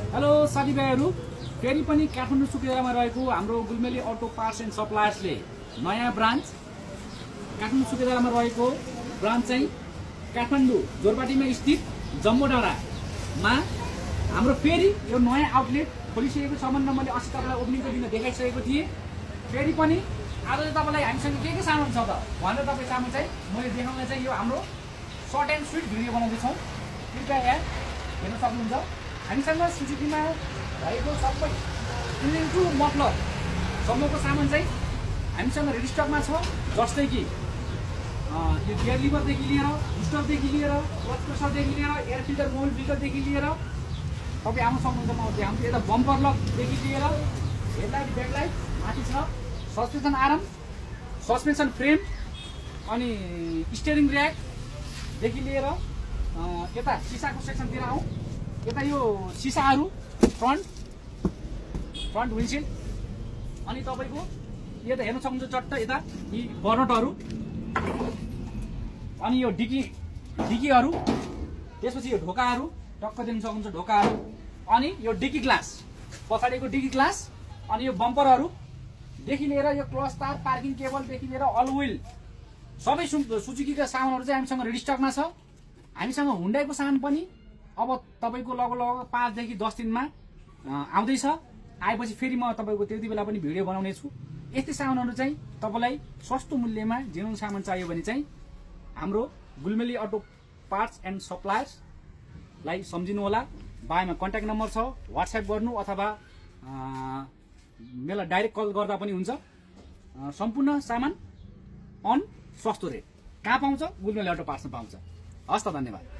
Hello साथीभाइहरू, फेरि पनि काठमाडौँ सुकियामा रहेको हाम्रो गुलमेली अटो पार्ट्स एन्ड सप्लायर्सले नयाँ ब्रान्च काठमाडौँ सुकियामा रहेको ब्रान्च चाहिँ काठमाडौँ जोरपाटीमा स्थित जम्बो डाँडामा हाम्रो फेरि यो नयाँ आउटलेट खोलिसकेको छ भनेर मैले अस्ति तपाईँलाई ओपनिङको दिन देखाइसकेको थिएँ। फेरि पनि आज चाहिँ तपाईँलाई हामीसँग के सामान छ त भनेर तपाईँ सामान चाहिँ मैले देखाउन चाहिँ यो हाम्रो सर्ट एन्ड स्विट भिडियो बनाउँदैछौँ। कृपया यहाँ हेर्न सक्नुहुन्छ। हामीसँग सुजुकीमा भएको सबै टु मतलब सम्मको सामान चाहिँ हामीसँग रेडी स्टकमा छ। जस्तै कि यो गियर लिभरदेखि लिएर बुस्टरदेखि लिएर क्लच प्रेसरदेखि लिएर एयर फिल्टर मोबिल फिल्टरदेखि लिएर तपाईँ आउन सक्नुहुन्छ। म देखाउँछु। यता बम्पर लकदेखि लिएर हेडलाइट ब्याकलाइट माथि छ, सस्पेन्सन आर्म, सस्पेन्सन फ्रेम, अनि स्टियरिङ र्याकदेखि लिएर यता सिसाको सेक्सनतिर आउँ। यता यो सिसाहरू फ्रन्ट विन्डसिल्ड, अनि तपाईँको यता हेर्न सक्नुहुन्छ चट्ट यता यी बर्नटहरू, अनि यो डिकीहरू, त्यसपछि यो ढोकाहरू टक्क देख्न सक्नुहुन्छ ढोकाहरू, अनि यो डिकी ग्लास पछाडिको डिकी ग्लास, अनि यो बम्परहरूदेखि लिएर यो क्लच तार पार्किङ केबलदेखि लिएर अल व्हिल सबै सुजुकीका सामानहरू चाहिँ हामीसँग रेडी स्टकमा छ। हामीसँग हुन्डाईको सामान पनि अब तपाईँको लगभग 5 देखि 10 दिनमा आउँदैछ। आएपछि फेरि म तपाईँको त्यति बेला पनि भिडियो बनाउने छु। यस्तै सामानहरू चाहिँ तपाईँलाई सस्तो मूल्यमा जेन्युन सामान चाहियो भने चाहिँ हाम्रो गुलमेली अटो पार्ट्स एन्ड सप्लायर्सलाई सम्झिनु होला। बायोमा कन्ट्याक्ट नम्बर छ, व्हाट्सएप गर्नु अथवा मलाई डाइरेक्ट कल गर्दा पनि हुन्छ। सम्पूर्ण सामान अन सस्तो रेट कहाँ पाउँछ? गुलमेली अटो पार्ट्समा पाउँछ। हस् त, धन्यवाद।